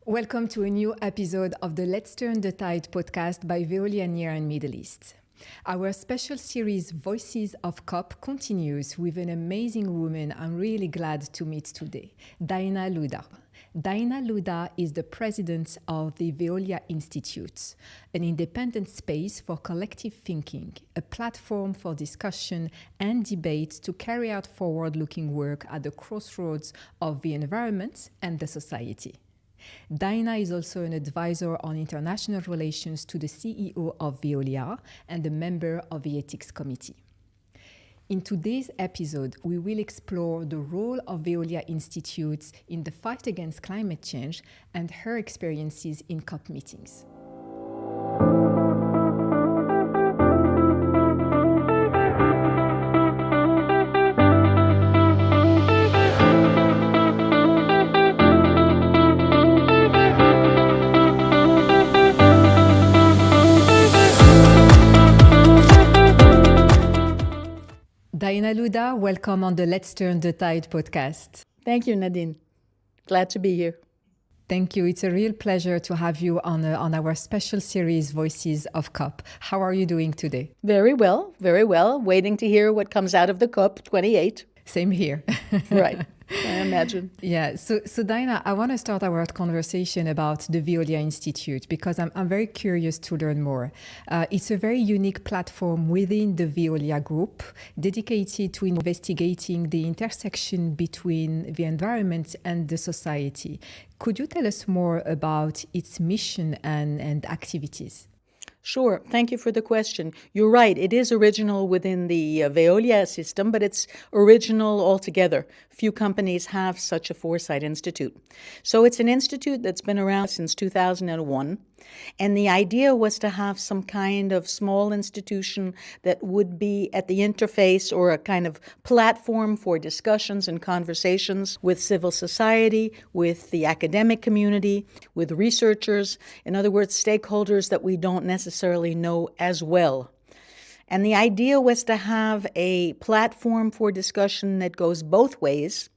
Welcome to a new episode of the Let's Turn the Tide podcast by Veolia Near and Middle East. Our special series Voices of COP continues with an amazing woman I'm really glad to meet today, Dinah Louda. Dinah Louda is the president of the Veolia Institute, an independent space for collective thinking, a platform for discussion and debate to carry out forward-looking work at the crossroads of the environment and the society. Dinah is also an advisor on international relations to the CEO of Veolia and a member of the Ethics Committee. In today's episode, we will explore the role of Veolia Institute in the fight against climate change and her experiences in COP meetings. Dinah Louda, welcome on the Let's Turn the Tide podcast. Thank you, Nadine. Glad to be here. Thank you. It's a real pleasure to have you on our special series, Voices of COP. How are you doing today? Very well, very well. Waiting to hear what comes out of the Ep.08. Same here. Right. I imagine. Yeah. So Dinah, I want to start our conversation about the Veolia Institute because I'm very curious to learn more. It's a very unique platform within the Veolia group dedicated to investigating the intersection between the environment and the society. Could you tell us more about its mission and activities? Sure. Thank you for the question. You're right. It is original within the Veolia system, but it's original altogether. Few companies have such a foresight institute. So it's an institute that's been around since 2001. And the idea was to have some kind of small institution that would be at the interface or a kind of platform for discussions and conversations with civil society, with the academic community, with researchers, in other words, stakeholders that we don't necessarily know as well. And the idea was to have a platform for discussion that goes both ways.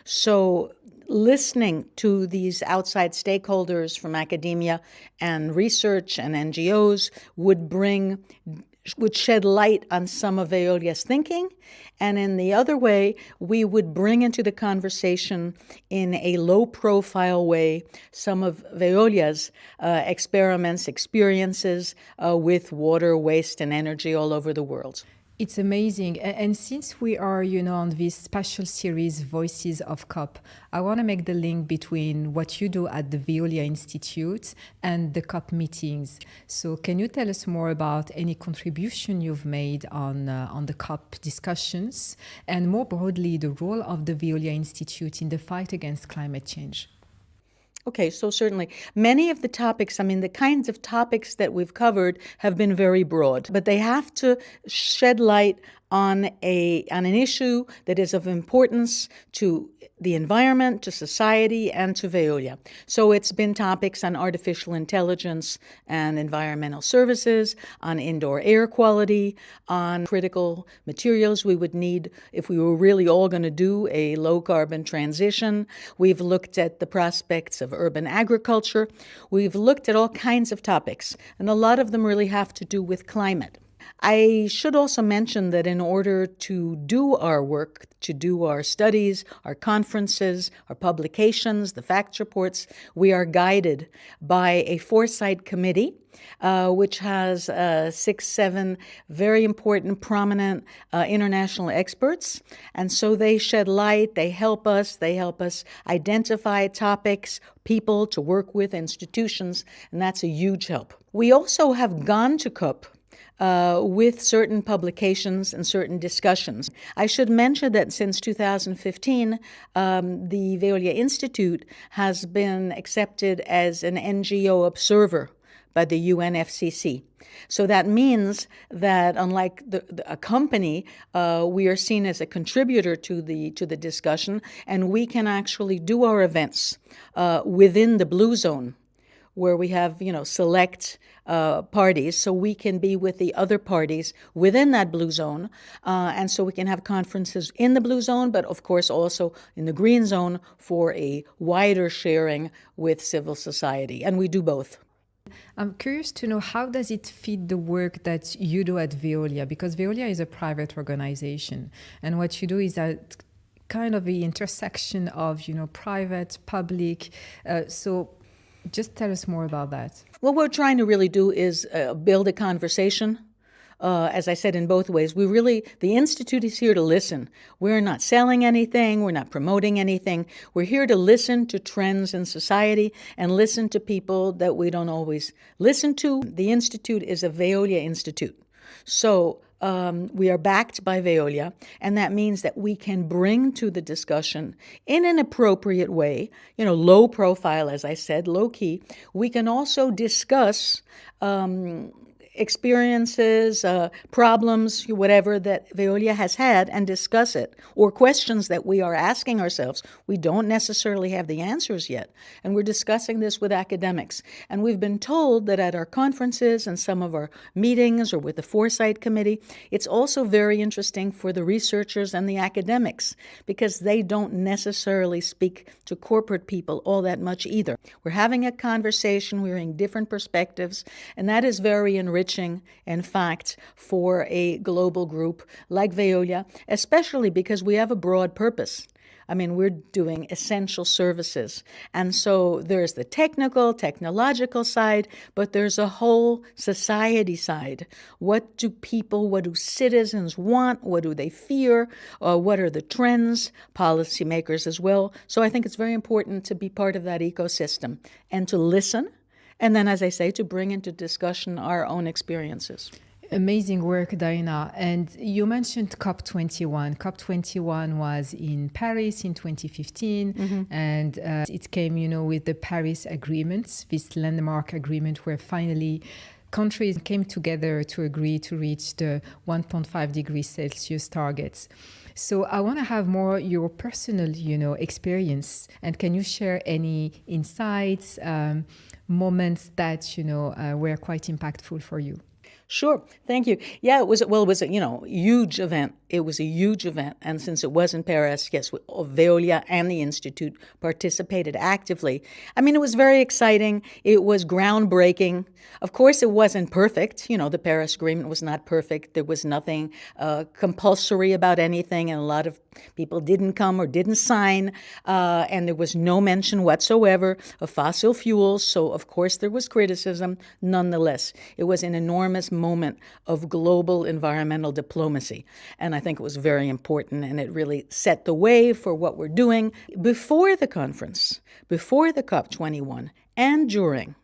So listening to these outside stakeholders from academia and research and NGOs would shed light on some of Veolia's thinking, and in the other way, we would bring into the conversation in a low-profile way some of Veolia's experiments, experiences with water, waste, and energy all over the world. It's amazing. And since we are, on this special series, Voices of COP, I want to make the link between what you do at the Veolia Institute and the COP meetings. So can you tell us more about any contribution you've made on the COP discussions and more broadly, the role of the Veolia Institute in the fight against climate change? Okay, so certainly many of the topics, the kinds of topics that we've covered have been very broad, but they have to shed light on an issue that is of importance to the environment, to society, and to Veolia. So it's been topics on artificial intelligence and environmental services, on indoor air quality, on critical materials we would need if we were really all going to do a low-carbon transition. We've looked at the prospects of urban agriculture. We've looked at all kinds of topics, and a lot of them really have to do with climate. I should also mention that in order to do our work, to do our studies, our conferences, our publications, the facts reports, we are guided by a foresight committee, which has 6-7 very important, prominent international experts. And so they shed light, they help us identify topics, people to work with, institutions, and that's a huge help. We also have gone to COP with certain publications and certain discussions. I should mention that since 2015, the Veolia Institute has been accepted as an NGO observer by the UNFCCC. So that means that unlike a company, we are seen as a contributor to the discussion, and we can actually do our events within the blue zone, where we have, select parties, so we can be with the other parties within that blue zone, and so we can have conferences in the blue zone, but of course also in the green zone for a wider sharing with civil society, and we do both. I'm curious to know, how does it fit the work that you do at Veolia? Because Veolia is a private organization, and what you do is at kind of the intersection of, private, public. So just tell us more about that. What we're trying to really do is build a conversation. As I said, in both ways. The Institute is here to listen. We're not selling anything. We're not promoting anything. We're here to listen to trends in society and listen to people that we don't always listen to. The Institute is a Veolia Institute. So we are backed by Veolia, and that means that we can bring to the discussion in an appropriate way, low profile, as I said, low key. We can also discuss experiences, problems, whatever that Veolia has had, and discuss it, or questions that we are asking ourselves. We don't necessarily have the answers yet, and we're discussing this with academics. And we've been told that at our conferences and some of our meetings or with the Foresight Committee, it's also very interesting for the researchers and the academics, because they don't necessarily speak to corporate people all that much either. We're having a conversation, we're hearing different perspectives, and that is very enriching, in fact, for a global group like Veolia, especially because we have a broad purpose. I mean, we're doing essential services. And so there's the technological side, but there's a whole society side. What do citizens want? What do they fear? What are the trends? Policymakers as well. So I think it's very important to be part of that ecosystem and to listen. And then, as I say, to bring into discussion our own experiences. Amazing work, Dinah. And you mentioned COP21. COP21 was in Paris in 2015, and it came, with the Paris Agreement, this landmark agreement where finally countries came together to agree to reach the 1.5 degrees Celsius targets. So I want to have more your personal, experience. And can you share any insights, moments that, were quite impactful for you? Sure. Thank you. Yeah, it was a huge event. It was a huge event. And since it was in Paris, yes, Veolia and the Institute participated actively. I mean, it was very exciting. It was groundbreaking. Of course, it wasn't perfect. The Paris Agreement was not perfect. There was nothing compulsory about anything, and a lot of people didn't come or didn't sign. And there was no mention whatsoever of fossil fuels. So, of course, there was criticism. Nonetheless, it was an enormous moment of global environmental diplomacy. And I think it was very important, and it really set the way for what we're doing. Before the conference, before the COP21, and during,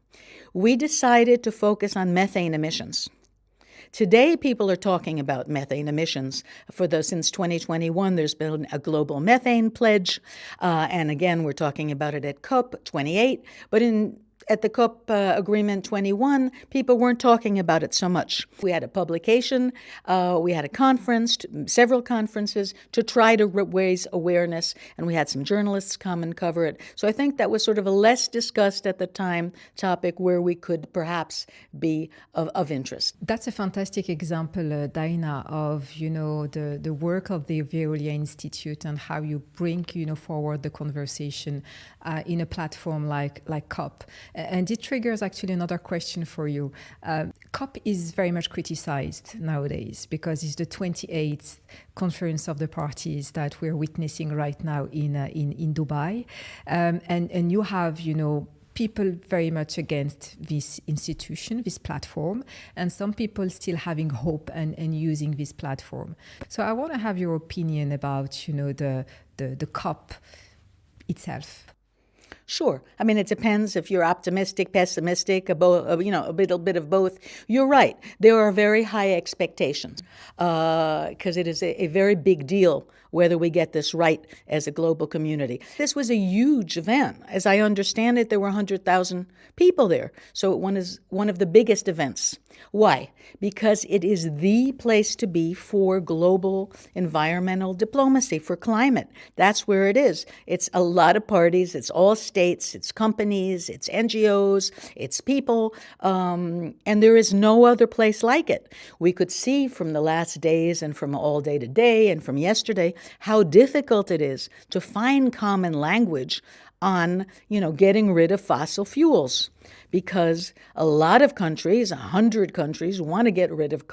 we decided to focus on methane emissions. Today, people are talking about methane emissions. Since 2021, there's been a global methane pledge. And again, we're talking about it at COP28. But at the COP Agreement 21, people weren't talking about it so much. We had a publication, we had a conference, several conferences to try to raise awareness, and we had some journalists come and cover it. So I think that was sort of a less discussed at the time topic where we could perhaps be of interest. That's a fantastic example, Dinah, of, the work of the Veolia Institute and how you bring, forward the conversation in a platform like COP. And it triggers actually another question for you. COP is very much criticized nowadays because it's the 28th conference of the parties that we're witnessing right now in Dubai. And you have, people very much against this institution, this platform, and some people still having hope and using this platform. So I want to have your opinion about, the COP itself. Sure. I mean, it depends if you're optimistic, pessimistic, a little bit of both. You're right. There are very high expectations because it is a very big deal whether we get this right as a global community. This was a huge event. As I understand it, there were 100,000 people there. So it was one of the biggest events. Why? Because it is the place to be for global environmental diplomacy, for climate. That's where it is. It's a lot of parties, it's all states, it's companies, it's NGOs, it's people, and there is no other place like it. We could see from the last days and from all day today and from yesterday how difficult it is to find common language on, getting rid of fossil fuels, because a lot of countries, 100 countries, want to get rid of,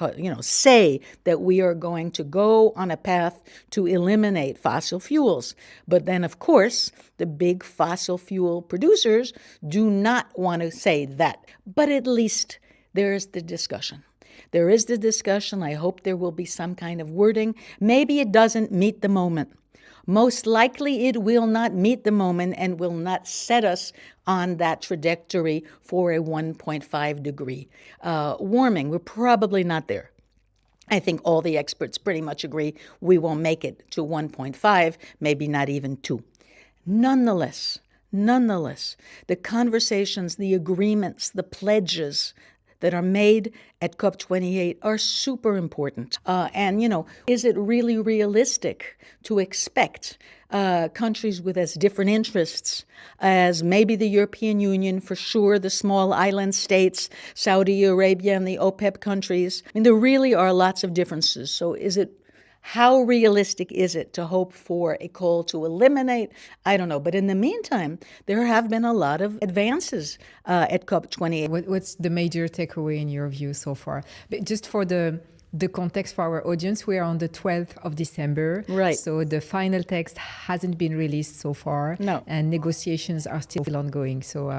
say that we are going to go on a path to eliminate fossil fuels. But then, of course, the big fossil fuel producers do not want to say that. But at least there's the discussion. There is the discussion. I hope there will be some kind of wording. Maybe it doesn't meet the moment. Most likely it will not meet the moment and will not set us on that trajectory for a 1.5 degree warming. We're probably not there. I think all the experts pretty much agree we won't make it to 1.5, maybe not even 2. Nonetheless, the conversations, the agreements, the pledges that are made at COP28 are super important. Is it really realistic to expect countries with as different interests as maybe the European Union, for sure, the small island states, Saudi Arabia, and the OPEC countries? I mean, there really are lots of differences. So how realistic is it to hope for a call to eliminate? I don't know. But in the meantime, there have been a lot of advances at COP28. What's the major takeaway in your view so far? But just for the context for our audience, we are on the 12th of December. Right. So the final text hasn't been released so far. No. And negotiations are still ongoing. So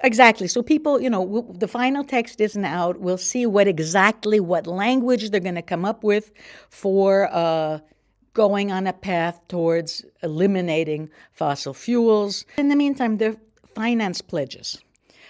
Exactly. So people, the final text isn't out. We'll see what language they're going to come up with for going on a path towards eliminating fossil fuels. In the meantime, there are finance pledges.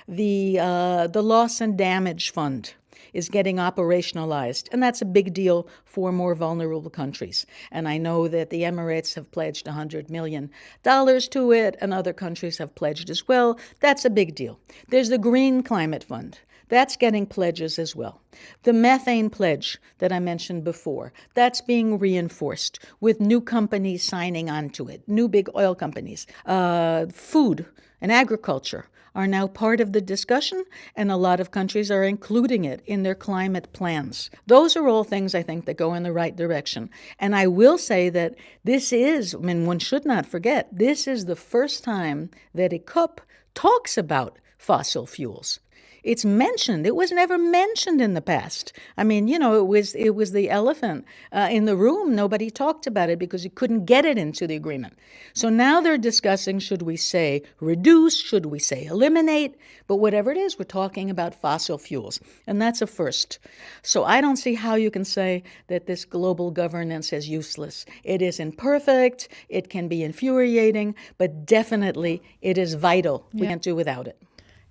The loss and damage fund is getting operationalized, and that's a big deal for more vulnerable countries. And I know that the Emirates have pledged $100 million to it, and other countries have pledged as well. That's a big deal. There's the Green Climate Fund. That's getting pledges as well. The methane pledge that I mentioned before, that's being reinforced with new companies signing on to it, new big oil companies. Food and agriculture are now part of the discussion, and a lot of countries are including it in their climate plans. Those are all things, I think, that go in the right direction. And I will say that one should not forget, this is the first time that a COP talks about fossil fuels. It's mentioned. It was never mentioned in the past. I mean, it was the elephant in the room. Nobody talked about it because you couldn't get it into the agreement. So now they're discussing, should we say reduce, should we say eliminate? But whatever it is, we're talking about fossil fuels. And that's a first. So I don't see how you can say that this global governance is useless. It isn't perfect. It can be infuriating, but definitely it is vital. We can't do without it.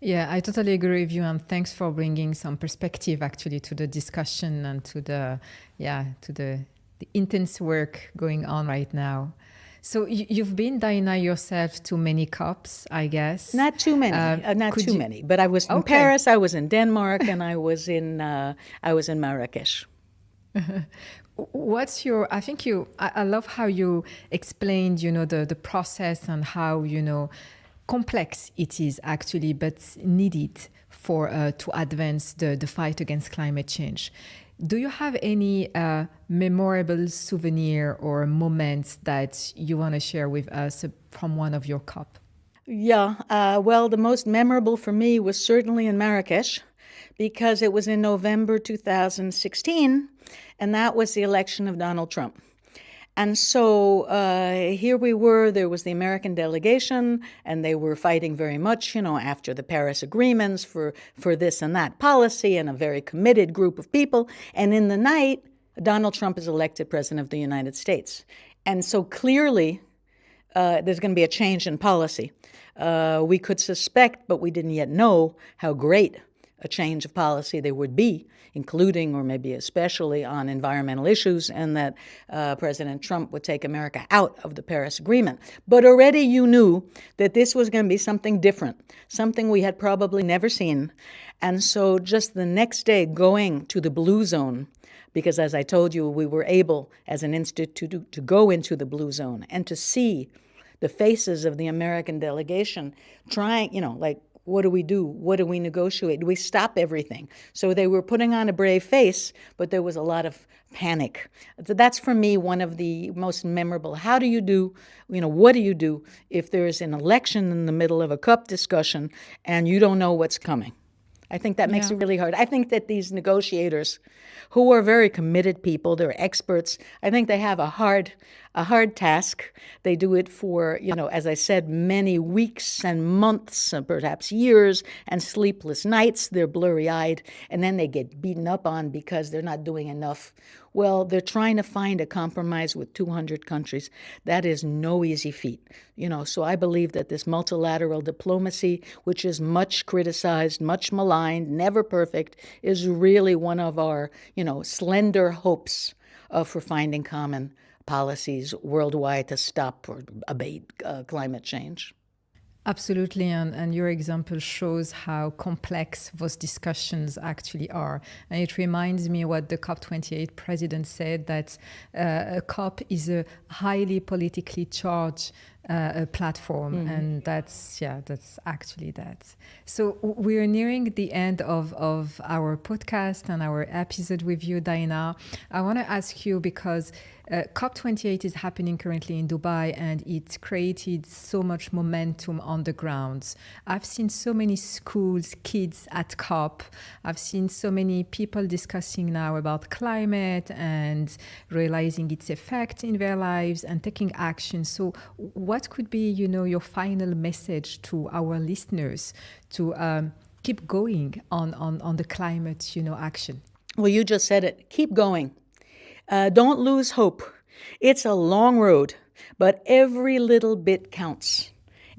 Yeah, I totally agree with you, and thanks for bringing some perspective actually to the discussion and to the intense work going on right now. So you've been, Dinah, yourself to many COPs, I guess. Not too many, many. But I was in Paris, I was in Denmark, and I was in Marrakesh. What's your? I love how you explained, the process and how complex it is actually, but needed for to advance the fight against climate change. Do you have any memorable souvenir or moments that you want to share with us from one of your COP? Yeah, well, the most memorable for me was certainly in Marrakesh, because it was in November 2016, and that was the election of Donald Trump. And so here we were, there was the American delegation, and they were fighting very much, after the Paris agreements for this and that policy, and a very committed group of people. And in the night, Donald Trump is elected president of the United States. And so clearly, there's going to be a change in policy. We could suspect, but we didn't yet know how great a change of policy there would be, including or maybe especially on environmental issues, and that President Trump would take America out of the Paris Agreement. But already you knew that this was going to be something different, something we had probably never seen. And so just the next day going to the blue zone, because as I told you, we were able as an institute to go into the blue zone and to see the faces of the American delegation trying, like, what do we do? What do we negotiate? Do we stop everything? So they were putting on a brave face, but there was a lot of panic. So that's, for me, one of the most memorable. How do you do, what do you do if there's an election in the middle of a COP discussion and you don't know what's coming? I think that makes it really hard. I think that these negotiators, who are very committed people, they're experts, I think they have a hard task. They do it for, as I said, many weeks and months and perhaps years and sleepless nights. They're blurry-eyed, and then they get beaten up on because they're not doing enough. Well, they're trying to find a compromise with 200 countries. That is no easy feat. So I believe that this multilateral diplomacy, which is much criticized, much maligned, never perfect, is really one of our, slender hopes for finding common policies worldwide to stop or abate climate change. Absolutely, and your example shows how complex those discussions actually are. And it reminds me what the COP28 president said, that a COP is a highly politically charged platform, and that's actually that. So we're nearing the end of our podcast and our episode with you, Dinah. I want to ask you, because COP28 is happening currently in Dubai, and it created so much momentum on the ground. I've seen so many schools, kids at COP. I've seen so many people discussing now about climate and realizing its effect in their lives and taking action. So what could be, your final message to our listeners to keep going on the climate, action? Well, you just said it. Keep going. Don't lose hope. It's a long road, but every little bit counts.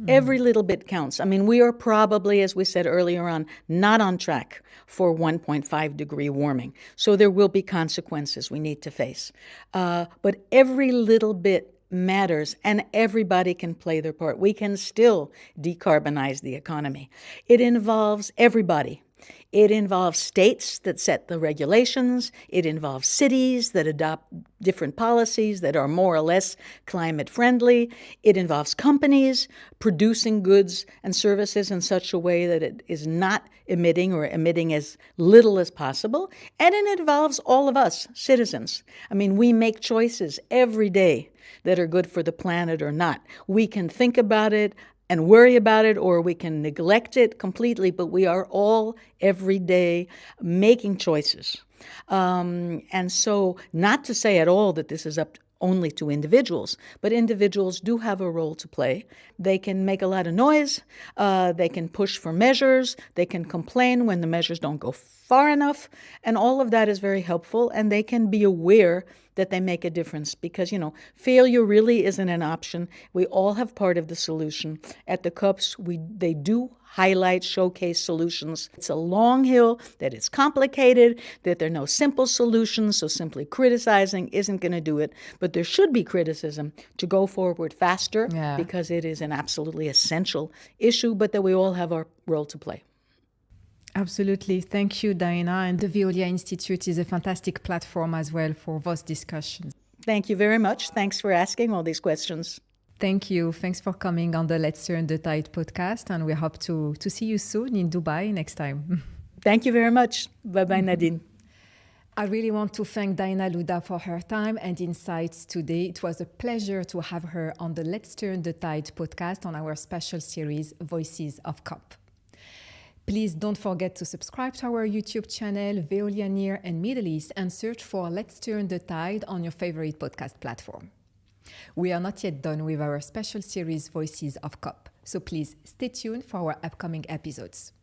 Every little bit counts. I mean, we are probably, as we said earlier on, not on track for 1.5 degree warming. So there will be consequences we need to face. But every little bit matters, and everybody can play their part. We can still decarbonize the economy. It involves everybody. It involves states that set the regulations. It involves cities that adopt different policies that are more or less climate friendly. It involves companies producing goods and services in such a way that it is not emitting or emitting as little as possible. And it involves all of us, citizens. I mean, we make choices every day that are good for the planet or not. We can think about it and worry about it, or we can neglect it completely, but we are all every day making choices. And so, not to say at all that this is up only to individuals, but individuals do have a role to play. They can make a lot of noise, they can push for measures, they can complain when the measures don't go far enough, and all of that is very helpful, and they can be aware that they make a difference, because, failure really isn't an option. We all have part of the solution. At the COPs, they do highlight, showcase solutions. It's a long hill, that it's complicated, that there are no simple solutions, so simply criticizing isn't going to do it. But there should be criticism to go forward faster, because it is an absolutely essential issue, but that we all have our role to play. Absolutely. Thank you, Dinah. And the Veolia Institute is a fantastic platform as well for those discussions. Thank you very much. Thanks for asking all these questions. Thank you. Thanks for coming on the Let's Turn the Tide podcast. And we hope to see you soon in Dubai next time. Thank you very much. Bye-bye, Nadine. I really want to thank Dinah Louda for her time and insights today. It was a pleasure to have her on the Let's Turn the Tide podcast on our special series, Voices of COP. Please don't forget to subscribe to our YouTube channel, Veolia Near and Middle East, and search for Let's Turn the Tide on your favorite podcast platform. We are not yet done with our special series, Voices of COP, so please stay tuned for our upcoming episodes.